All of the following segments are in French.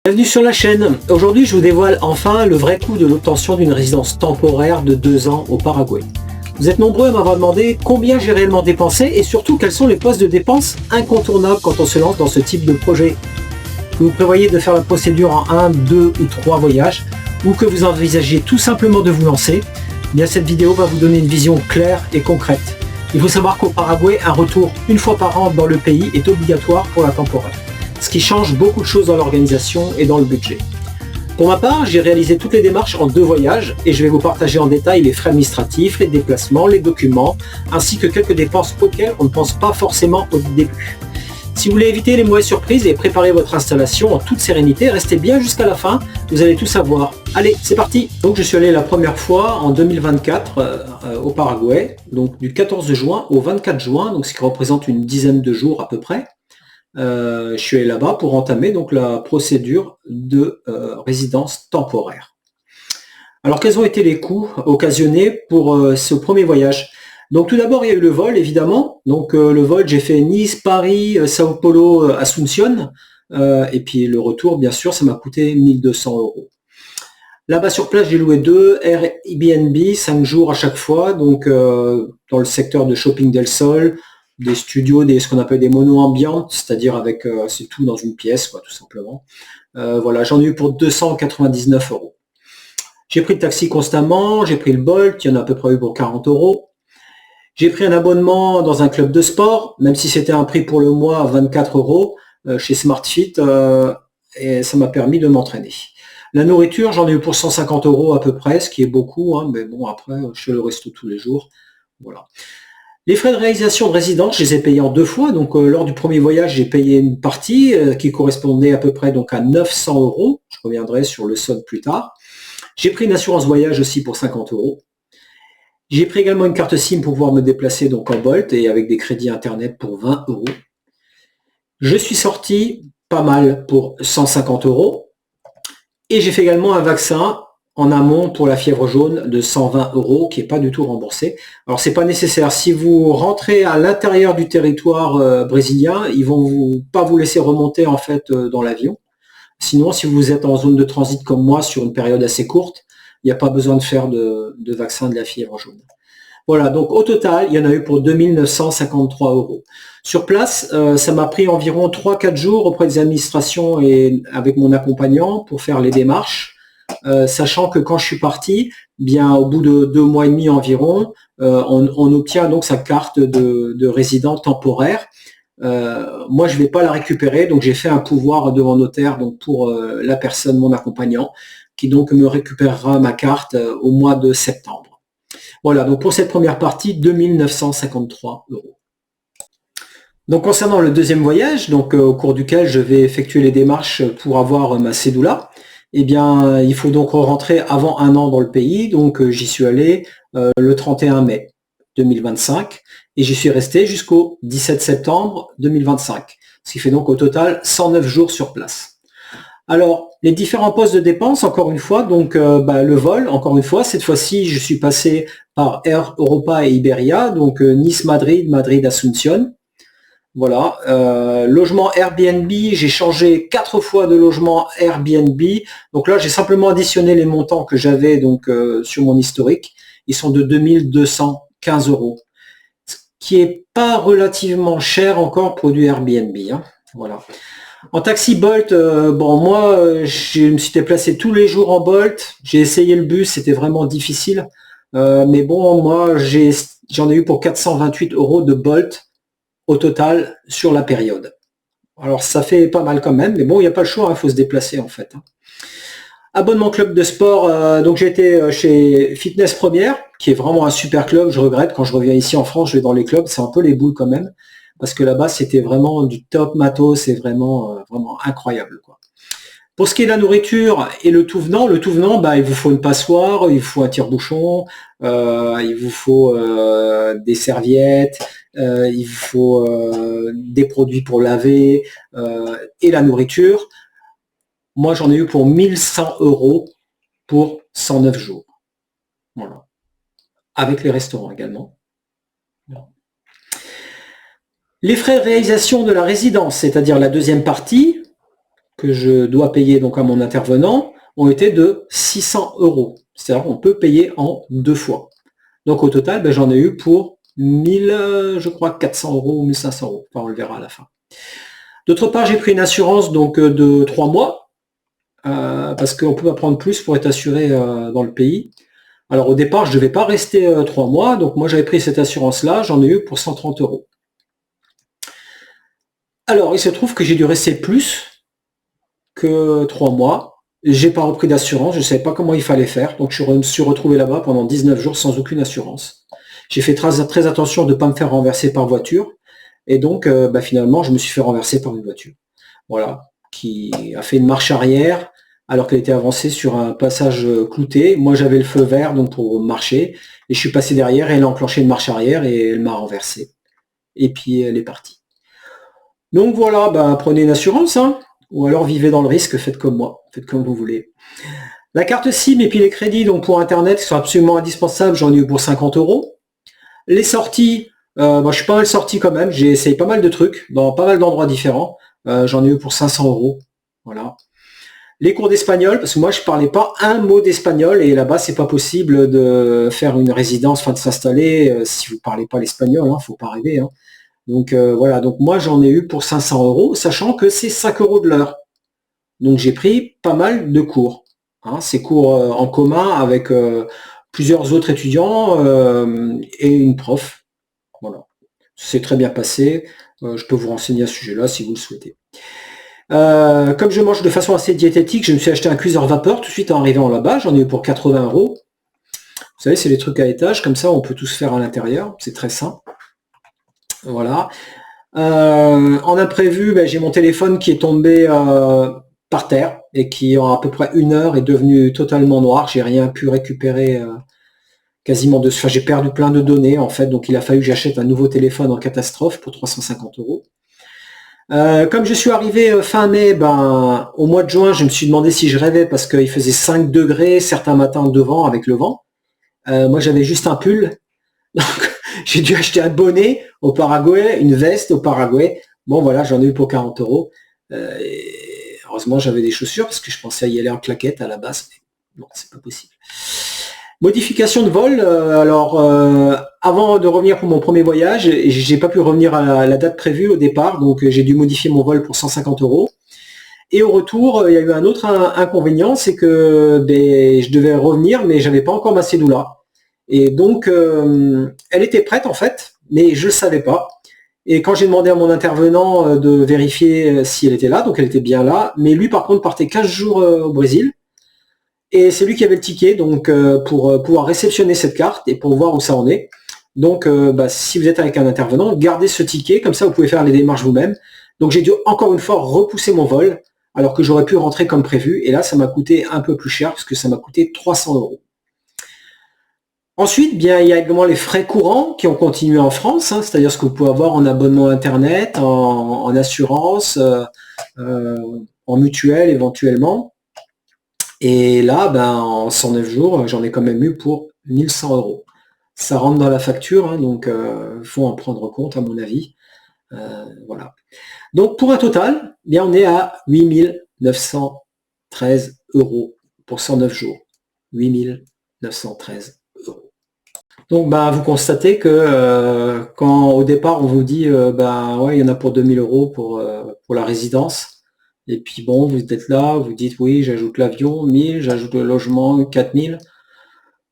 Bienvenue sur la chaîne. Aujourd'hui, je vous dévoile enfin le vrai coût de l'obtention d'une résidence temporaire de 2 ans au Paraguay. Vous êtes nombreux à m'avoir demandé combien j'ai réellement dépensé et surtout quels sont les postes de dépenses incontournables quand on se lance dans ce type de projet. Que vous prévoyez de faire la procédure en 1, 2 ou 3 voyages ou que vous envisagez tout simplement de vous lancer, eh bien cette vidéo va vous donner une vision claire et concrète. Il faut savoir qu'au Paraguay, un retour une fois par an dans le pays est obligatoire pour la temporaire, ce qui change beaucoup de choses dans l'organisation et dans le budget. Pour ma part, j'ai réalisé toutes les démarches en 2 voyages et je vais vous partager en détail les frais administratifs, les déplacements, les documents, ainsi que quelques dépenses auxquelles on ne pense pas forcément au début. Si vous voulez éviter les mauvaises surprises et préparer votre installation en toute sérénité, restez bien jusqu'à la fin, vous allez tout savoir. Allez, c'est parti! Donc je suis allé la première fois en 2024 au Paraguay, donc du 14 juin au 24 juin, donc ce qui représente une dizaine de jours à peu près. Je suis allé là-bas pour entamer donc la procédure de résidence temporaire. Alors quels ont été les coûts occasionnés pour ce premier voyage? Donc tout d'abord il y a eu le vol évidemment, donc le vol j'ai fait Nice, Paris, Sao Paulo, Asunción, et puis le retour bien sûr ça m'a coûté 1200 €. Là-bas sur place j'ai loué 2 Airbnb, 5 jours à chaque fois, donc dans le secteur de Shopping del Sol, des studios, ce qu'on appelle des mono-ambiantes, c'est-à-dire avec c'est tout dans une pièce quoi, tout simplement. Voilà, j'en ai eu pour 299 €. J'ai pris le taxi constamment, j'ai pris le Bolt, il y en a à peu près eu pour 40 €. J'ai pris un abonnement dans un club de sport, même si c'était un prix pour le mois à 24 € chez SmartFit, et ça m'a permis de m'entraîner. La nourriture, j'en ai eu pour 150 € à peu près, ce qui est beaucoup, hein, mais bon après, je fais le resto tous les jours. Voilà. Les frais de réalisation de résidence, je les ai payés en 2 fois. Donc lors du premier voyage, j'ai payé une partie qui correspondait à peu près donc à 900 €. Je reviendrai sur le solde plus tard. J'ai pris une assurance voyage aussi pour 50 €. J'ai pris également une carte SIM pour pouvoir me déplacer donc en Bolt et avec des crédits internet pour 20 €. Je suis sorti pas mal pour 150 € et j'ai fait également un vaccin en amont pour la fièvre jaune de 120 € qui n'est pas du tout remboursé. Alors c'est pas nécessaire. Si vous rentrez à l'intérieur du territoire brésilien, ils vont pas vous laisser remonter en fait dans l'avion. Sinon, si vous êtes en zone de transit comme moi sur une période assez courte, il n'y a pas besoin de faire de vaccin de la fièvre jaune. Voilà, donc au total, il y en a eu pour 2 953 €. Sur place, ça m'a pris environ 3-4 jours auprès des administrations et avec mon accompagnant pour faire les démarches, sachant que quand je suis parti, bien au bout de 2 mois et demi environ, on obtient donc sa carte de résident temporaire. Moi, je ne vais pas la récupérer, donc j'ai fait un pouvoir devant notaire donc pour la personne, mon accompagnant, qui donc me récupérera ma carte au mois de septembre. Voilà, donc pour cette première partie, 2 953 €. Donc concernant le deuxième voyage, donc au cours duquel je vais effectuer les démarches pour avoir ma cédula, eh bien il faut donc rentrer avant 1 an dans le pays, donc j'y suis allé le 31 mai 2025 et j'y suis resté jusqu'au 17 septembre 2025, ce qui fait donc au total 109 jours sur place. Alors, les différents postes de dépenses, encore une fois, donc le vol, encore une fois, cette fois-ci, je suis passé par Air Europa et Iberia, donc Nice-Madrid, Madrid-Asunción. Voilà. Logement Airbnb, j'ai changé 4 fois de logement Airbnb. Donc là, j'ai simplement additionné les montants que j'avais donc sur mon historique. Ils sont de 2215 €, ce qui est pas relativement cher encore pour du Airbnb, hein. Voilà. En taxi Bolt, bon moi je me suis déplacé tous les jours en Bolt, j'ai essayé le bus, c'était vraiment difficile, mais bon moi j'en ai eu pour 428 € de Bolt au total sur la période. Alors ça fait pas mal quand même, mais bon il n'y a pas le choix, il faut se déplacer en fait. Abonnement club de sport, donc j'ai été chez Fitness Première, qui est vraiment un super club, je regrette quand je reviens ici en France, je vais dans les clubs, c'est un peu les boules quand même. Parce que là-bas, c'était vraiment du top matos, c'est vraiment, vraiment incroyable, quoi. Pour ce qui est de la nourriture et le tout venant, il vous faut une passoire, il vous faut un tire-bouchon, il vous faut des serviettes, il vous faut des produits pour laver et la nourriture. Moi, j'en ai eu pour 1100 € pour 109 jours. Voilà. Avec les restaurants également. Les frais de réalisation de la résidence, c'est-à-dire la deuxième partie, que je dois payer donc à mon intervenant ont été de 600 euros. C'est-à-dire qu'on peut payer en 2 fois. Donc au total, ben, j'en ai eu pour 1000, je crois 400 euros ou 1500 euros. Enfin, on le verra à la fin. D'autre part, j'ai pris une assurance donc de 3 mois, parce qu'on peut pas prendre plus pour être assuré dans le pays. Alors au départ, je ne devais pas rester 3 mois, donc moi j'avais pris cette assurance-là, j'en ai eu pour 130 euros. Alors il se trouve que j'ai dû rester plus que 3 mois. J'ai pas repris d'assurance, je ne savais pas comment il fallait faire, donc je me suis retrouvé là-bas pendant 19 jours sans aucune assurance. J'ai fait très attention de ne pas me faire renverser par voiture, et donc finalement je me suis fait renverser par une voiture. Voilà, qui a fait une marche arrière alors qu'elle était avancée sur un passage clouté. Moi j'avais le feu vert donc pour marcher, et je suis passé derrière et elle a enclenché une marche arrière et elle m'a renversé. Et puis elle est partie. Donc voilà, prenez une assurance, hein, ou alors vivez dans le risque, faites comme moi, faites comme vous voulez. La carte SIM et puis les crédits donc pour internet qui sont absolument indispensables, j'en ai eu pour 50 euros. Les sorties, je suis pas mal sorti quand même, j'ai essayé pas mal de trucs dans pas mal d'endroits différents. J'en ai eu pour 500 euros. Voilà. Les cours d'espagnol, parce que moi je parlais pas un mot d'espagnol et là-bas c'est pas possible de faire une résidence, enfin de s'installer si vous parlez pas l'espagnol, hein, faut pas rêver. Hein. Donc voilà, donc moi j'en ai eu pour 500 euros, sachant que c'est 5 euros de l'heure. Donc j'ai pris pas mal de cours. Hein, ces cours en commun avec plusieurs autres étudiants et une prof. Voilà. C'est très bien passé. Je peux vous renseigner à ce sujet-là si vous le souhaitez. Comme je mange de façon assez diététique, je me suis acheté un cuiseur vapeur tout de suite en arrivant là-bas. J'en ai eu pour 80 euros. Vous savez, c'est des trucs à étage, comme ça on peut tout se faire à l'intérieur. C'est très simple. Voilà. En imprévu, j'ai mon téléphone qui est tombé par terre et qui en à peu près 1 heure est devenu totalement noir. J'ai rien pu récupérer quasiment de... Enfin, j'ai perdu plein de données en fait, donc il a fallu que j'achète un nouveau téléphone en catastrophe pour 350 euros. Comme je suis arrivé fin mai, au mois de juin, je me suis demandé si je rêvais parce qu'il faisait 5 degrés certains matins devant avec le vent. Moi, j'avais juste un pull. Donc, j'ai dû acheter un bonnet au Paraguay, une veste au Paraguay. Bon, voilà, j'en ai eu pour 40 euros. Et heureusement, j'avais des chaussures parce que je pensais y aller en claquette à la base. Mais non, c'est pas possible. Modification de vol. Avant de revenir pour mon premier voyage, j'ai pas pu revenir à la date prévue au départ, donc j'ai dû modifier mon vol pour 150 euros. Et au retour, il y a eu un autre inconvénient, c'est que je devais revenir, mais j'avais pas encore ma cédula. Et donc, elle était prête en fait, mais je le savais pas. Et quand j'ai demandé à mon intervenant de vérifier si elle était là, donc elle était bien là, mais lui par contre partait 15 jours au Brésil. Et c'est lui qui avait le ticket, donc pour pouvoir réceptionner cette carte et pour voir où ça en est. Donc, si vous êtes avec un intervenant, gardez ce ticket, comme ça vous pouvez faire les démarches vous-même. Donc j'ai dû encore une fois repousser mon vol, alors que j'aurais pu rentrer comme prévu. Et là, ça m'a coûté un peu plus cher, parce que ça m'a coûté 300 euros. Ensuite, il y a également les frais courants qui ont continué en France, hein, c'est-à-dire ce que vous pouvez avoir en abonnement Internet, en assurance, en mutuelle éventuellement. Et là, en 109 jours, j'en ai quand même eu pour 1100 euros. Ça rentre dans la facture, hein, donc il faut en prendre compte à mon avis. Voilà. Donc pour un total, on est à 8913 euros pour 109 jours. 8913 euros. Donc vous constatez que quand au départ on vous dit ouais, il y en a pour 2000 euros pour la résidence. Et puis bon, vous êtes là, vous dites oui, j'ajoute l'avion, 1000, j'ajoute le logement, 4000.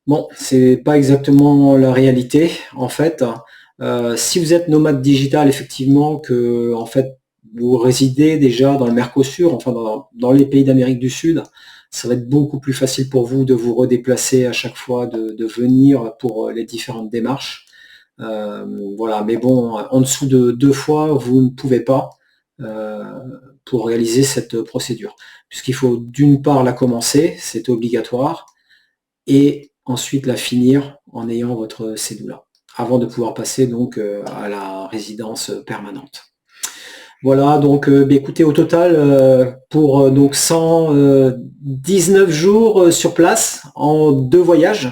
Bon, c'est pas exactement la réalité, en fait. Si vous êtes nomade digital, effectivement, que en fait vous résidez déjà dans le Mercosur, enfin dans les pays d'Amérique du Sud, ça va être beaucoup plus facile pour vous de vous redéplacer à chaque fois, de venir pour les différentes démarches. Voilà, mais bon, en dessous de 2 fois, vous ne pouvez pas. Pour réaliser cette procédure. Puisqu'il faut d'une part la commencer, c'est obligatoire, et ensuite la finir en ayant votre cédula, avant de pouvoir passer donc à la résidence permanente. Voilà, donc écoutez, au total, pour donc 119 jours sur place, en 2 voyages,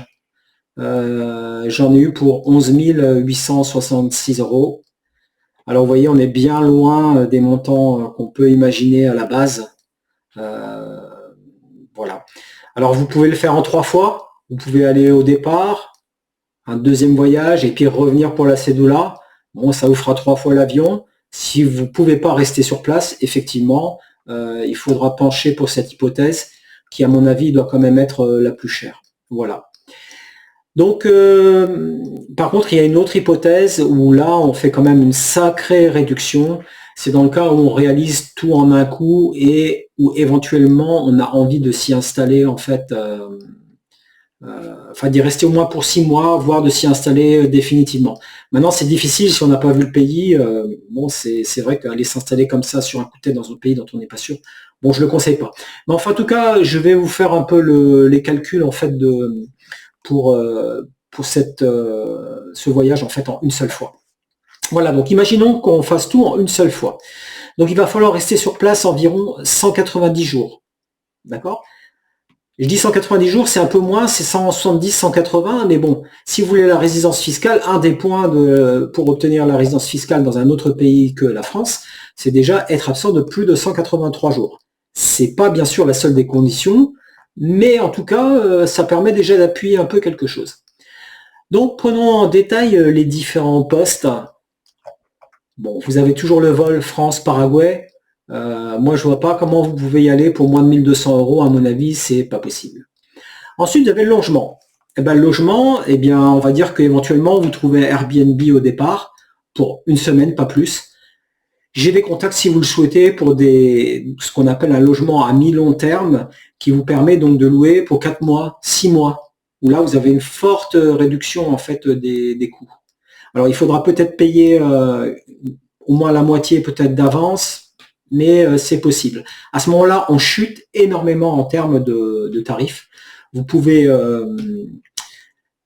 j'en ai eu pour 11 866 euros. Alors vous voyez, on est bien loin des montants qu'on peut imaginer à la base. Voilà. Alors vous pouvez le faire en 3 fois. Vous pouvez aller au départ, un deuxième voyage et puis revenir pour la cédula. Bon, ça vous fera 3 fois l'avion. Si vous ne pouvez pas rester sur place, effectivement, il faudra pencher pour cette hypothèse qui, à mon avis, doit quand même être la plus chère. Voilà. Donc, par contre, il y a une autre hypothèse où là, on fait quand même une sacrée réduction. C'est dans le cas où on réalise tout en un coup et où éventuellement on a envie de s'y installer, en fait, enfin d'y rester au moins pour 6 mois, voire de s'y installer définitivement. Maintenant, c'est difficile si on n'a pas vu le pays. Bon, c'est vrai qu'aller s'installer comme ça sur un coup de tête dans un pays dont on n'est pas sûr, bon, je le conseille pas. Mais enfin, en tout cas, je vais vous faire un peu les calculs en fait pour ce voyage en fait en une seule fois. Voilà, donc imaginons qu'on fasse tout en une seule fois. Donc il va falloir rester sur place environ 190 jours. D'accord? Je dis 190 jours, c'est un peu moins, c'est 170, 180, mais bon, si vous voulez la résidence fiscale, un des points pour obtenir la résidence fiscale dans un autre pays que la France, c'est déjà être absent de plus de 183 jours. C'est pas bien sûr la seule des conditions, mais en tout cas, ça permet déjà d'appuyer un peu quelque chose. Donc prenons en détail les différents postes. Bon, vous avez toujours le vol France-Paraguay. Moi, je vois pas comment vous pouvez y aller pour moins de 1200 €. À mon avis, c'est pas possible. Ensuite, vous avez le logement. Eh ben, le logement, eh bien, on va dire qu'éventuellement, vous trouvez Airbnb au départ pour une semaine, pas plus. J'ai des contacts, si vous le souhaitez, pour ce qu'on appelle un logement à mi-long terme, qui vous permet donc de louer pour 4 mois, 6 mois, où là, vous avez une forte réduction en fait des coûts. Alors, il faudra peut-être payer au moins la moitié peut-être d'avance, mais c'est possible. À ce moment-là, on chute énormément en termes de tarifs. Vous pouvez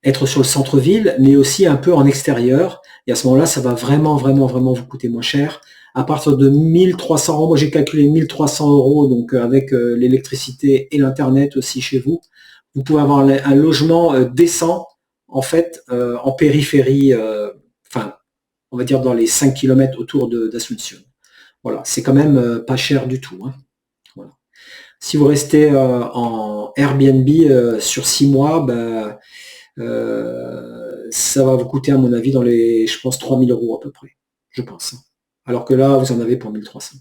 être sur le centre-ville, mais aussi un peu en extérieur. Et à ce moment-là, ça va vraiment, vraiment, vraiment vous coûter moins cher. À partir de 1300 €, moi j'ai calculé 1300 €, donc avec l'électricité et l'internet aussi chez vous, vous pouvez avoir un logement décent, en fait, en périphérie, enfin, on va dire dans les 5 km autour d'Asunción. Voilà, c'est quand même pas cher du tout. Hein. Voilà. Si vous restez en Airbnb sur 6 mois, ben, ça va vous coûter, à mon avis, dans les, je pense, 3000 € à peu près, je pense. Alors que là, vous en avez pour 1300.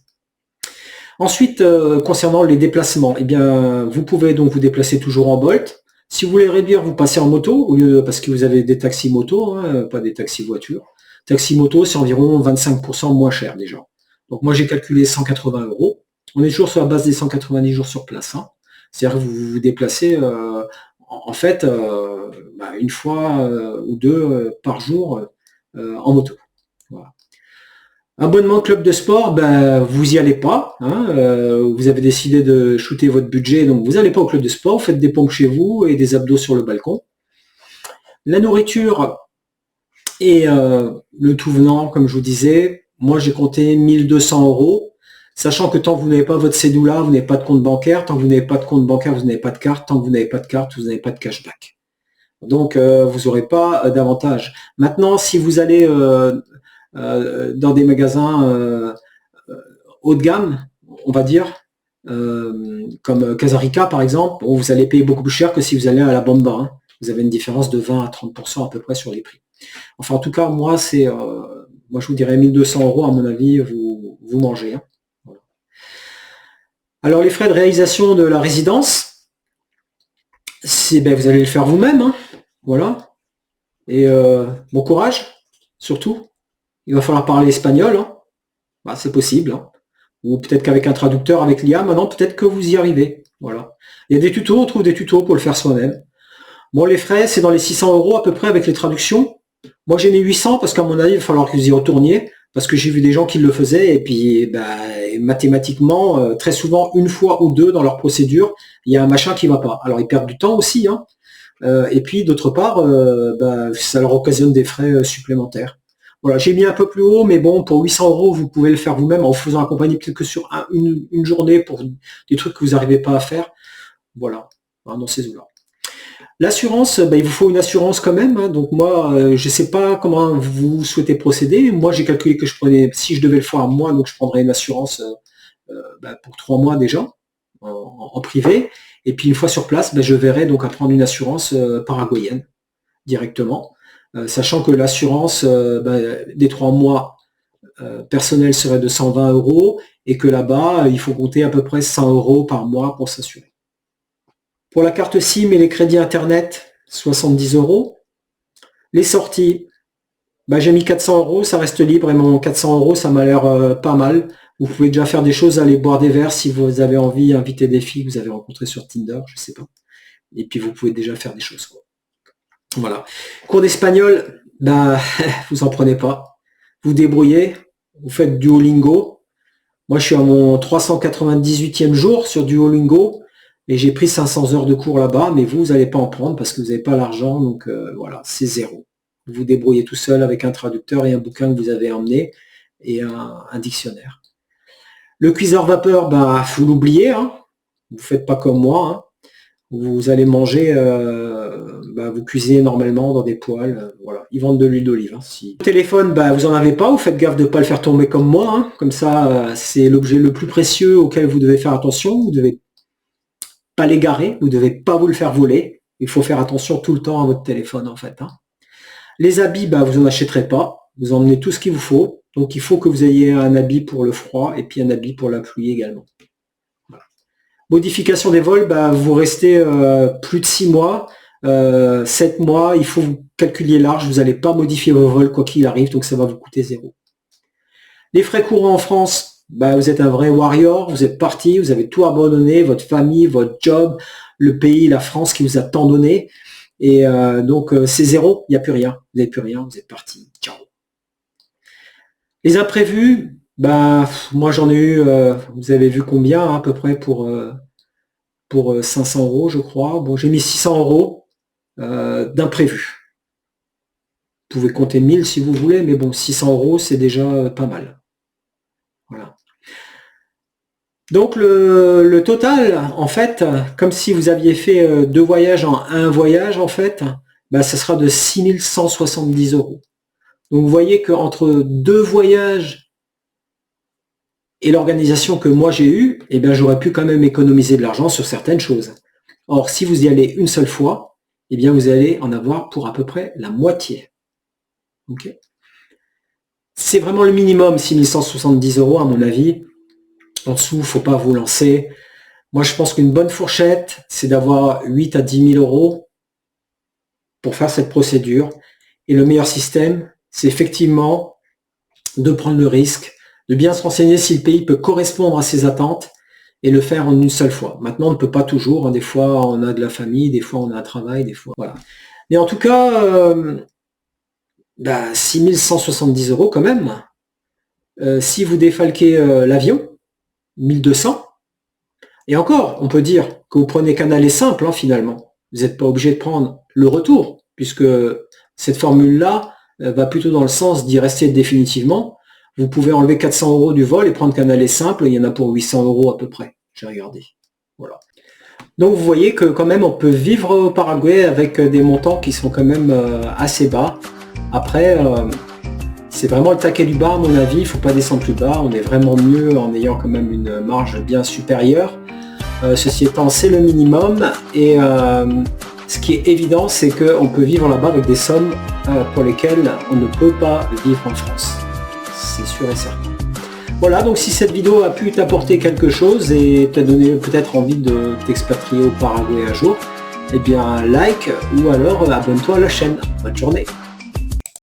Ensuite, concernant les déplacements, eh bien, vous pouvez donc vous déplacer toujours en Bolt. Si vous voulez réduire, vous passez en moto, parce que vous avez des taxis moto, hein, pas des taxis voitures. Taxi moto, c'est environ 25% moins cher déjà. Donc moi, j'ai calculé 180 €. On est toujours sur la base des 190 jours sur place. Hein. C'est-à-dire que vous vous déplacez en fait une fois ou deux par jour en moto. Voilà. Abonnement club de sport, ben, vous y allez pas. Hein, vous avez décidé de shooter votre budget, donc vous n'allez pas au club de sport, vous faites des pompes chez vous et des abdos sur le balcon. La nourriture et le tout venant, comme je vous disais, moi j'ai compté 1200 €, sachant que tant que vous n'avez pas votre cédula, vous n'avez pas de compte bancaire, tant que vous n'avez pas de compte bancaire, vous n'avez pas de carte, tant que vous n'avez pas de carte, vous n'avez pas de cashback. Donc vous n'aurez pas d'avantage. Maintenant, si vous allez dans des magasins haut de gamme, on va dire, comme Casarica par exemple, vous allez payer beaucoup plus cher que si vous allez à la Bomba. Hein. Vous avez une différence de 20 à 30% à peu près sur les prix. Enfin, en tout cas, moi, moi je vous dirais 1200 € à mon avis, vous mangez. Hein. Voilà. Alors, les frais de réalisation de la résidence, vous allez le faire vous-même. Hein. Voilà. Et bon courage, surtout. Il va falloir parler espagnol. Hein. Bah, c'est possible. Hein. Ou peut-être qu'avec un traducteur, avec l'IA, maintenant, peut-être que vous y arrivez. Voilà. Il y a des tutos, on trouve des tutos pour le faire soi-même. Bon, les frais, c'est dans les 600 € à peu près avec les traductions. Moi, j'ai mis 800 parce qu'à mon avis, il va falloir que vous y retourniez, parce que j'ai vu des gens qui le faisaient, et puis mathématiquement, très souvent, une fois ou deux dans leur procédure, il y a un machin qui ne va pas. Alors, ils perdent du temps aussi, hein. Et puis, d'autre part, ça leur occasionne des frais supplémentaires. Voilà, j'ai mis un peu plus haut, mais bon, pour 800 €, vous pouvez le faire vous-même en vous faisant accompagner peut-être que sur une journée pour des trucs que vous n'arrivez pas à faire. Voilà, hein, dans ces eaux-là. L'assurance, il vous faut une assurance quand même. Hein. Donc moi, je ne sais pas comment vous souhaitez procéder. Moi, j'ai calculé que je prenais, si je devais le faire moi, donc je prendrais une assurance pour 3 mois déjà. en privé. Et puis une fois sur place, ben, je verrai donc à prendre une assurance paraguayenne directement, sachant que l'assurance des 3 mois personnels serait de 120 € et que là-bas, il faut compter à peu près 100 € par mois pour s'assurer. Pour la carte SIM et les crédits Internet, 70 €. Les sorties, j'ai mis 400 €, ça reste libre et mon 400 €, ça m'a l'air pas mal. Vous pouvez déjà faire des choses, aller boire des verres si vous avez envie, inviter des filles que vous avez rencontrées sur Tinder, je sais pas. Et puis vous pouvez déjà faire des choses, quoi. Voilà. Cours d'espagnol, vous en prenez pas. Vous débrouillez, vous faites Duolingo. Moi, je suis à mon 398e jour sur Duolingo et j'ai pris 500 heures de cours là-bas, mais vous n'allez pas en prendre parce que vous n'avez pas l'argent, donc voilà, c'est 0. Vous vous débrouillez tout seul avec un traducteur et un bouquin que vous avez emmené et un dictionnaire. Le cuiseur vapeur, vous l'oubliez, hein. Vous faites pas comme moi, hein. Vous allez manger, vous cuisinez normalement dans des poêles, voilà. Ils vendent de l'huile d'olive. Hein, si. Le téléphone, vous en avez pas, vous faites gaffe de ne pas le faire tomber comme moi, hein. Comme ça, c'est l'objet le plus précieux auquel vous devez faire attention. Vous devez pas l'égarer, vous devez pas vous le faire voler. Il faut faire attention tout le temps à votre téléphone en fait. Hein. Les habits, vous en achèterez pas. Vous emmenez tout ce qu'il vous faut. Donc il faut que vous ayez un habit pour le froid et puis un habit pour la pluie également. Voilà. Modification des vols, vous restez plus de 6 mois, 7 mois, il faut vous calculer large, vous n'allez pas modifier vos vols quoi qu'il arrive, donc ça va vous coûter 0. Les frais courants en France, vous êtes un vrai warrior, vous êtes parti, vous avez tout abandonné, votre famille, votre job, le pays, la France qui vous a tant donné, et donc c'est 0, il n'y a plus rien, vous n'avez plus rien, vous êtes parti, ciao. Les imprévus, moi j'en ai eu, vous avez vu combien hein, à peu près pour 500 € je crois. Bon, j'ai mis 600 € d'imprévus. Vous pouvez compter 1000 si vous voulez, mais bon, 600 € c'est déjà pas mal. Voilà. Donc le total, en fait, comme si vous aviez fait 2 voyages en un voyage, en fait, ça sera de 6170 €. Donc vous voyez qu'entre 2 voyages et l'organisation que moi j'ai eue, j'aurais pu quand même économiser de l'argent sur certaines choses. Or, si vous y allez une seule fois, vous allez en avoir pour à peu près la moitié. Okay. C'est vraiment le minimum, 6170 € à mon avis. En dessous, il ne faut pas vous lancer. Moi, je pense qu'une bonne fourchette, c'est d'avoir 8 à 10 000 € pour faire cette procédure. Et le meilleur système, c'est effectivement de prendre le risque, de bien se renseigner si le pays peut correspondre à ses attentes et le faire en une seule fois. Maintenant, on ne peut pas toujours. Des fois, on a de la famille, des fois, on a un travail, des fois... Voilà. Mais en tout cas, 6170 € quand même. Si vous défalquez l'avion, 1200. Et encore, on peut dire que vous prenez qu'un aller simple, hein, finalement. Vous n'êtes pas obligé de prendre le retour, puisque cette formule-là va plutôt dans le sens d'y rester définitivement. Vous pouvez enlever 400 € du vol et prendre qu'un aller simple, il y en a pour 800 € à peu près. J'ai regardé. Voilà. Donc vous voyez que quand même on peut vivre au Paraguay avec des montants qui sont quand même assez bas. Après, c'est vraiment le taquet du bas à mon avis, il ne faut pas descendre plus bas, on est vraiment mieux en ayant quand même une marge bien supérieure. Ceci étant, c'est le minimum et ce qui est évident, c'est qu'on peut vivre là-bas avec des sommes pour lesquelles on ne peut pas vivre en France. C'est sûr et certain. Voilà, donc si cette vidéo a pu t'apporter quelque chose et t'a donné peut-être envie de t'expatrier au Paraguay un jour, like ou alors abonne-toi à la chaîne. Bonne journée.